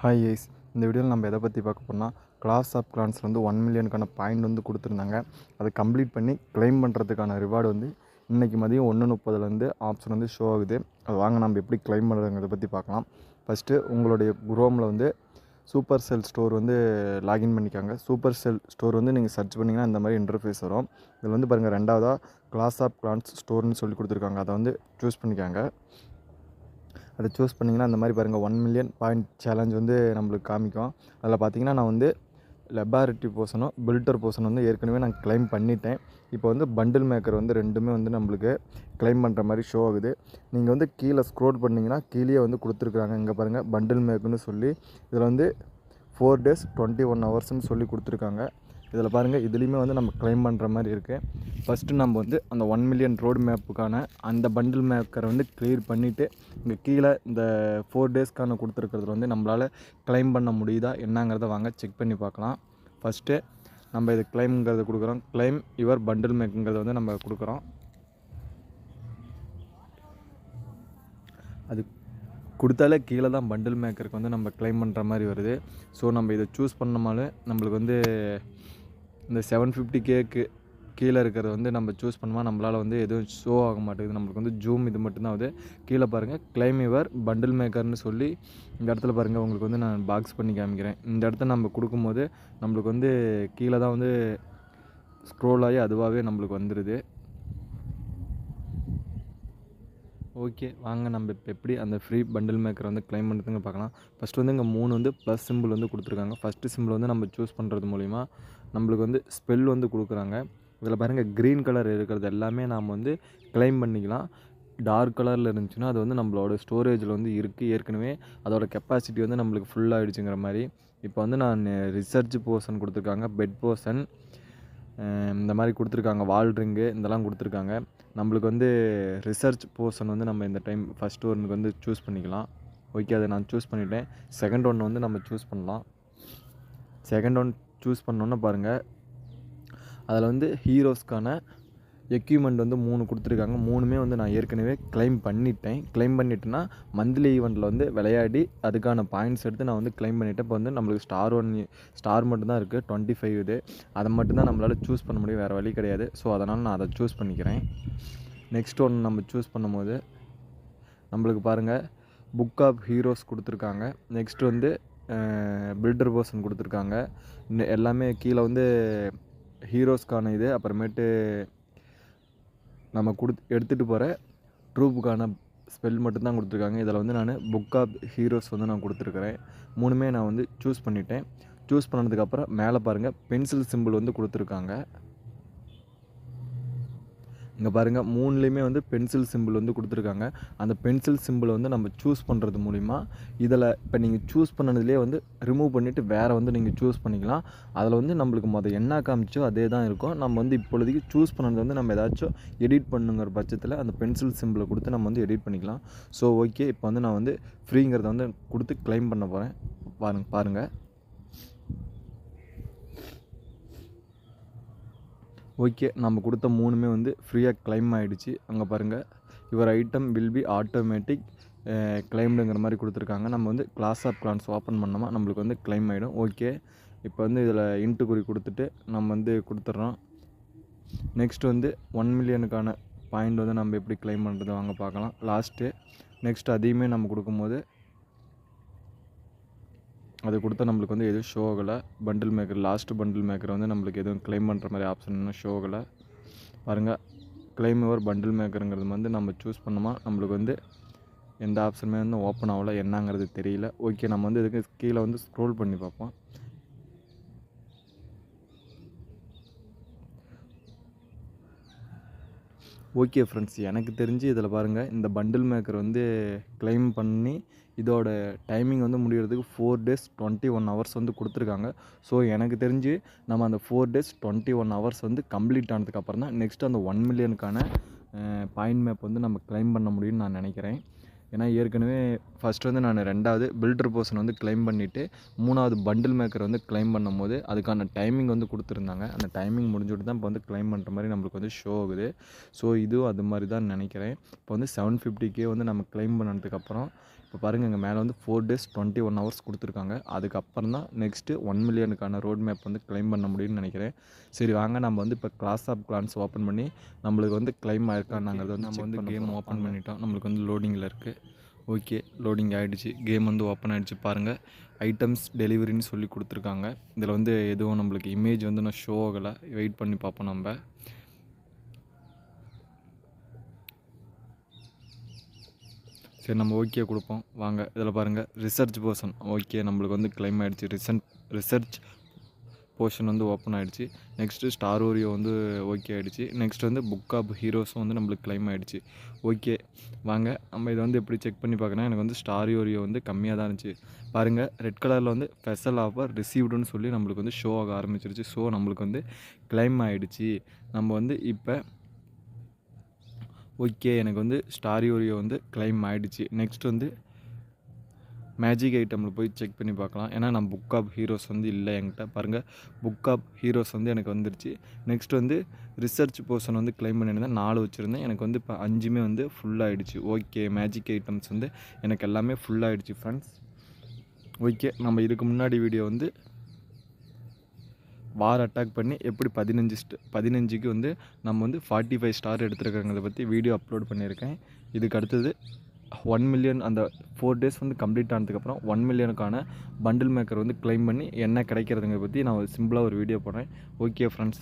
Hi guys, இந்த வீடியோவில் நம்ம எதை பற்றி பார்க்க போனால் கிளாஸ் ஆஃப் கிளான்ஸில் வந்து 1 மில்லியனுக்கான பாயிண்ட் வந்து கொடுத்துருந்தாங்க. அதை கம்ப்ளீட் பண்ணி கிளைம் பண்ணுறதுக்கான ரிவார்டு வந்து இன்றைக்கி மதியம் 1:30 ஆப்ஷன் வந்து ஷோ ஆகுது. அது வாங்க நம்ம எப்படி கிளைம் பண்ணுறதுங்கிறத பற்றி பார்க்கலாம். ஃபஸ்ட்டு உங்களுடைய குரோமில் வந்து சூப்பர் செல் ஸ்டோர் வந்து லாகின் பண்ணிக்காங்க. சூப்பர் செல் ஸ்டோர் வந்து நீங்கள் சர்ச் பண்ணிங்கன்னா இந்த மாதிரி இன்டர்ஃபேஸ் வரும். இதில் வந்து பாருங்கள், ரெண்டாவதாக கிளாஸ் ஆஃப் கிளான்ஸ் ஸ்டோர்னு சொல்லி கொடுத்துருக்காங்க. அதை வந்து சூஸ் பண்ணிக்காங்க. அதை சூஸ் பண்ணிங்கன்னா அந்த மாதிரி பாருங்கள், 1 மில்லியன் பாயிண்ட் சேலஞ்ச் வந்து நம்மளுக்கு காமிக்கும். அதில் பார்த்தீங்கன்னா நான் வந்து லெபார்ட்டரி போர்ஷனும் பில்டர் போர்ஷன் வந்து ஏற்கனவே நான் கிளைம் பண்ணிட்டேன். இப்போ வந்து பண்டில் மேக்கர் வந்து ரெண்டுமே வந்து நம்மளுக்கு கிளைம் பண்ணுற மாதிரி ஷோ ஆகுது. நீங்கள் வந்து கீழே ஸ்க்ரோல் பண்ணிங்கன்னா கீழே வந்து கொடுத்துருக்குறாங்க. இங்கே பாருங்கள், பண்டில் மேக்கர்னு சொல்லி இதில் வந்து 4 days 21 hours சொல்லி கொடுத்துருக்காங்க. இதில் பாருங்கள், இதுலேயுமே வந்து நம்ம கிளைம் பண்ணுற மாதிரி இருக்குது. ஃபஸ்ட்டு நம்ம வந்து அந்த 1 மில்லியன் ரோடு மேப்புக்கான அந்த பண்டில் மேக்கரை வந்து கிளியர் பண்ணிவிட்டு இங்கே கீழே இந்த 4 daysக்கான கொடுத்துருக்கிறதுல வந்து நம்மளால் கிளைம் பண்ண முடியுதா என்னங்கிறத வாங்க செக் பண்ணி பார்க்கலாம். ஃபஸ்ட்டு நம்ம இது கிளைம்ங்கிறத கொடுக்குறோம். கிளைம் யுவர் பண்டில் மேக்குங்கிறத வந்து நம்ம கொடுக்குறோம். அது கொடுத்தாலே கீழே தான் பண்டில் மேக்கருக்கு வந்து நம்ம கிளைம் பண்ணுற மாதிரி வருது. ஸோ நம்ம இதை சூஸ் பண்ணோமாலே நம்மளுக்கு வந்து இந்த 750Kக்கு கீழே இருக்கிறத வந்து நம்ம சூஸ் பண்ணோமா நம்மளால் வந்து எதுவும் ஷோ ஆக மாட்டேங்குது. நம்மளுக்கு வந்து ஜூம் இது மட்டும்தான் ஆகுது. கீழே பாருங்கள், கிளைம் யுவர் பண்டில் மேக்கர்னு சொல்லி இந்த இடத்துல பாருங்கள், உங்களுக்கு வந்து நான் பாக்ஸ் பண்ணி காமிக்கிறேன். இந்த இடத்த நம்ம கொடுக்கும்போது நம்மளுக்கு வந்து கீழே தான் வந்து ஸ்க்ரோல் ஆகி அதுவாகவே நம்மளுக்கு வந்துடுது. ஓகே, வாங்க நம்ம இப்போ எப்படி அந்த ஃப்ரீ பண்டில் மேக்கரை வந்து கிளைம் பண்ணுறதுங்க பார்க்கலாம். ஃபஸ்ட்டு வந்து இங்கே 3 வந்து ப்ளஸ் சிம்பிள் வந்து கொடுத்துருக்காங்க. ஃபஸ்ட்டு சிம்பிள் வந்து நம்ம சூஸ் பண்ணுறது மூலிமா நம்மளுக்கு வந்து ஸ்பெல் வந்து கொடுக்குறாங்க. இதில் பாருங்கள், க்ரீன் கலர் இருக்கிறது எல்லாமே நாம் வந்து கிளைம் பண்ணிக்கலாம். டார்க் கலரில் இருந்துச்சுன்னா அது வந்து நம்மளோட ஸ்டோரேஜில் வந்து இருக்குது. ஏற்கனவே அதோட கெப்பாசிட்டி வந்து நம்மளுக்கு ஃபுல்லாகிடுச்சுங்கிற மாதிரி. இப்போ வந்து நான் ரிசர்ச் போர்ஷன் கொடுத்துருக்காங்க, பெட் போர்ஷன் இந்த மாதிரி கொடுத்துருக்காங்க, வால் ரிங்கு இதெல்லாம் கொடுத்துருக்காங்க. நம்மளுக்கு வந்து ரிசர்ச் போர்ஷன் வந்து நம்ம இந்த டைம் ஃபஸ்ட்டு ஒன்றுக்கு வந்து சூஸ் பண்ணிக்கலாம். ஓகே, அதை நான் சூஸ் பண்ணிவிட்டேன். செகண்ட் ஒன்று வந்து நம்ம சூஸ் பண்ணலாம். செகண்ட் ஒன் சூஸ் பண்ணோன்னே பாருங்கள், அதில் வந்து ஹீரோஸ்க்கான எக்யூப்மெண்ட் வந்து 3 கொடுத்துருக்காங்க. 3மே வந்து நான் ஏற்கனவே கிளைம் பண்ணிட்டேன். கிளைம் பண்ணிட்டேன்னா மந்த்லி ஈவெண்ட்டில் வந்து விளையாடி அதுக்கான பாயிண்ட்ஸ் எடுத்து நான் வந்து கிளைம் பண்ணிவிட்டேன். இப்போ வந்து நம்மளுக்கு ஸ்டார் மட்டும்தான் இருக்குது, 25 இது. அதை மட்டும்தான் நம்மளால் சூஸ் பண்ண முடியும், வேறு வழி கிடையாது. ஸோ அதனால் நான் அதை சூஸ் பண்ணிக்கிறேன். நெக்ஸ்ட் ஒன்று நம்ம சூஸ் பண்ணும்போது நம்மளுக்கு பாருங்கள், புக் ஆஃப் ஹீரோஸ் கொடுத்துருக்காங்க. நெக்ஸ்ட் வந்து பில்டர் போர்ஷன் கொடுத்துருக்காங்க. எல்லாமே கீழே வந்து ஹீரோஸ்க்கான இது, அப்புறமேட்டு நம்ம எடுத்துகிட்டு போகிற ட்ரூப்புக்கான ஸ்பெல் மட்டும்தான் கொடுத்துருக்காங்க. இதில் வந்து நான் புக் ஆஃப் ஹீரோஸ் வந்து நான் கொடுத்துருக்குறேன். 3மே நான் வந்து சூஸ் பண்ணிட்டேன். சூஸ் பண்ணதுக்கப்புறம் மேலே பாருங்கள், பென்சில் சிம்பிள் வந்து கொடுத்துருக்காங்க. இங்கே பாருங்கள், 3லேயுமே வந்து பென்சில் சிம்பிள் வந்து கொடுத்துருக்காங்க. அந்த பென்சில் சிம்பிளை வந்து நம்ம சூஸ் பண்ணுறது மூலிமா இதில் இப்போ நீங்கள் சூஸ் பண்ணதுலேயே வந்து ரிமூவ் பண்ணிவிட்டு வேறு வந்து நீங்கள் சூஸ் பண்ணிக்கலாம். அதில் வந்து நம்மளுக்கு என்ன காமிச்சோ அதே தான் இருக்கும். நம்ம வந்து இப்பொழுதைக்கு சூஸ் பண்ணது வந்து நம்ம ஏதாச்சும் எடிட் பண்ணுங்கிற பட்சத்தில் அந்த பென்சில் சிம்பிளை கொடுத்து நம்ம வந்து எடிட் பண்ணிக்கலாம். ஸோ ஓகே, இப்போ வந்து நான் வந்து ஃப்ரீங்கிறத வந்து கொடுத்து கிளைம் பண்ண போகிறேன். பாருங்கள். ஓகே, நம்ம கொடுத்த 3மே வந்து ஃப்ரீயாக கிளைம் ஆகிடுச்சு. அங்கே பாருங்கள், your item will be automatic கிளைம்டுங்கிற மாதிரி கொடுத்துருக்காங்க. நம்ம வந்து கிளாஸ் ஆஃப் கிளான்ஸ் ஓப்பன் பண்ணோமா நம்மளுக்கு வந்து கிளைம் ஆகிடும். ஓகே, இப்போ வந்து இதில் இன்ட்டு குறி கொடுத்துட்டு நம்ம வந்து கொடுத்துட்றோம். நெக்ஸ்ட் வந்து 1 மில்லியனுக்கான பாயிண்ட் வந்து நம்ம எப்படி கிளைம் பண்ணுறது வாங்க பார்க்கலாம். லாஸ்ட்டு நெக்ஸ்ட் அதையுமே நம்ம கொடுக்கும்போது அது கொடுத்தா நம்மளுக்கு வந்து எதுவும் ஷோ ஆகலை. Bundle maker last bundle maker வந்து நம்மளுக்கு எதுவும் கிளைம் பண்ணுற மாதிரி ஆப்ஷன் இன்னும் ஷோ ஆகலை. பாருங்கள், கிளைம் யுவர் பண்டில் மேக்கருங்கிறது வந்து நம்ம சூஸ் பண்ணோமா நம்மளுக்கு வந்து எந்த ஆப்ஷனுமே வந்து ஓப்பன் ஆகலை, என்னங்கிறது தெரியல. ஓகே, நம்ம வந்து இதுக்கு கீழே வந்து ஸ்க்ரோல் பண்ணி பார்ப்போம். ஓகே ஃப்ரெண்ட்ஸ், எனக்கு தெரிஞ்சு இதில் பாருங்கள், இந்த பண்டில் மேக்கர் வந்து கிளைம் பண்ணி இதோட டைமிங் வந்து முடிகிறதுக்கு 4 days 21 hours வந்து கொடுத்துருக்காங்க. ஸோ எனக்கு தெரிஞ்சு நம்ம அந்த 4 days 21 hours வந்து கம்ப்ளீட் ஆனதுக்கப்புறம் தான் நெக்ஸ்ட்டு அந்த 1 மில்லியனுக்கான பாயிண்ட் மேப் வந்து நம்ம கிளைம் பண்ண முடியும்னு நான் நினைக்கிறேன். ஏன்னா ஏற்கனவே ஃபஸ்ட்டு வந்து நான் 2வது பில்டர் போர்ஷன் வந்து கிளைம் பண்ணிவிட்டு 3வது பண்டில் மேக்கர் வந்து கிளைம் பண்ணும்போது அதுக்கான டைமிங் வந்து கொடுத்துருந்தாங்க. அந்த டைமிங் முடிஞ்சுட்டு தான் இப்போ வந்து கிளைம் பண்ணுற மாதிரி நம்மளுக்கு வந்து ஷோ ஆகுது. ஸோ இதுவும் அது மாதிரி தான் நினைக்கிறேன். இப்போ வந்து 750K வந்து நம்ம கிளைம் பண்ணதுக்கப்புறம் இப்போ பாருங்கள் இங்கே மேலே வந்து 4 days 21 hours கொடுத்துருக்காங்க. அதுக்கப்புறம் தான் நெக்ஸ்ட்டு 1 மில்லியனுக்கான ரோட் மேப் வந்து கிளைம் பண்ண முடியும்னு நினைக்கிறேன். சரி வாங்க நம்ம வந்து இப்போ கிளாஸ் ஆஃப் கிளான்ஸ் ஓப்பன் பண்ணி நம்மளுக்கு வந்து கிளைம் ஆயிருக்காங்கிறத வந்து நம்ம வந்து கேம் ஓப்பன் பண்ணிட்டோம். நம்மளுக்கு வந்து லோடிங்கில் இருக்குது. ஓகே லோடிங் ஆகிடுச்சு. கேம் வந்து ஓப்பன் ஆகிடுச்சு. பாருங்கள் ஐட்டம்ஸ் டெலிவரின்னு சொல்லி கொடுத்துருக்காங்க. இதில் வந்து எதுவும் நம்மளுக்கு இமேஜ் வந்து நான் ஷோ ஆகலை. வெயிட் பண்ணி பார்ப்போம் நம்ம. சரி நம்ம ஓகே கொடுப்போம் வாங்க. இதில் பாருங்கள் ரிசர்ச் போர்ஷன் ஓகே நம்மளுக்கு வந்து கிளைம் ஆகிடுச்சு. ரிசர்ச் போர்ஷன் வந்து ஓப்பன் ஆகிடுச்சு. நெக்ஸ்ட்டு ஸ்டார் ஓரியோ வந்து ஓகே ஆகிடுச்சு. நெக்ஸ்ட் வந்து புக் ஆஃப் ஹீரோஸும் வந்து நம்மளுக்கு கிளைம் ஆகிடுச்சு. ஓகே வாங்க நம்ம இதை வந்து எப்படி செக் பண்ணி பார்க்கணும். எனக்கு வந்து ஸ்டார் ஓரியோ வந்து கம்மியாக தான் இருந்துச்சு. பாருங்கள் ரெட் கலரில் வந்து ஸ்பெஷல் ஆஃபர் ரிசீவ்டுன்னு சொல்லி நம்மளுக்கு வந்து ஷோ ஆக ஆரம்பிச்சிருச்சு. ஸோ நம்மளுக்கு வந்து கிளைம் ஆகிடுச்சு. நம்ம வந்து இப்போ ஓகே எனக்கு வந்து ஸ்டார் ஓரியோ வந்து கிளைம் ஆகிடுச்சு. நெக்ஸ்ட் வந்து மேஜிக் ஐட்டமில் போய் செக் பண்ணி பார்க்கலாம். ஏன்னா நான் புக் ஆஃப் ஹீரோஸ் வந்து இல்லை என்கிட்ட. பாருங்கள் புக் ஆஃப் ஹீரோஸ் வந்து எனக்கு வந்துருச்சு. நெக்ஸ்ட் வந்து ரிசர்ச் போர்ஷன் வந்து கிளைம் பண்ணியிருந்தேன். 4 வச்சுருந்தேன். எனக்கு வந்து இப்போ 5மே வந்து ஃபுல்லாகிடுச்சு. ஓகே மேஜிக் ஐட்டம்ஸ் வந்து எனக்கு எல்லாமே ஃபுல்லாகிடுச்சு ஃப்ரெண்ட்ஸ். ஓகே நம்ம இதுக்கு முன்னாடி வீடியோ வந்து வார் அட்டாக் பண்ணி எப்படி 15க்கு வந்து நம்ம வந்து 45 ஸ்டார் எடுத்துருக்காங்கிறத பற்றி வீடியோ அப்லோட் பண்ணியிருக்கேன். இதுக்கு அடுத்தது 1 மில்லியன் அந்த 4 days வந்து கம்ப்ளீட் ஆனதுக்கப்புறம் 1 மில்லியனுக்கான பண்டில் மேக்கர் வந்து கிளைம் பண்ணி என்ன கிடைக்கிறதுங்க பற்றி நான் சிம்பிளாக ஒரு வீடியோ போடுறேன். Okay friends.